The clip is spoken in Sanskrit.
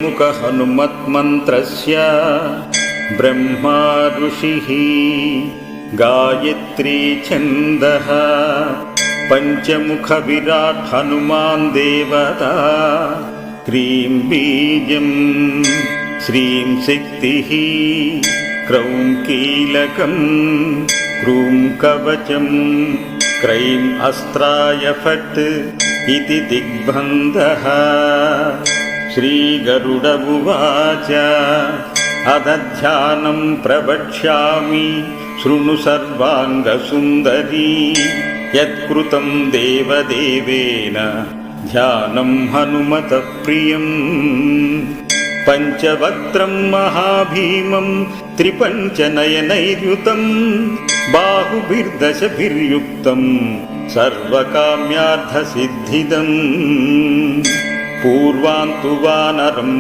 मुख हनुमत्मन्त्रस्य ब्रह्मा ऋषिः गायत्री छन्दः पंचमुख विराट हनुमान् देवता क्रीं बीजं श्रीं शक्तिः क्रौं कीलकं क्रूं कवचं क्रैं अस्त्राय फट् इति दिग्बन्धः। श्रीगरुड उवाच अदध्यानं प्रवक्ष्यामि शृणु सर्वाङ्गसुन्दरी यत्कृतं देवदेवेन ध्यानं हनुमतः प्रियम्। पञ्चवक्त्रं महाभीमं त्रिपञ्चनयनैर्युतं बाहुभिर्दशभिर्युक्तं सर्वकाम्यार्थसिद्धिदम्। पूर्वान्तु वानरं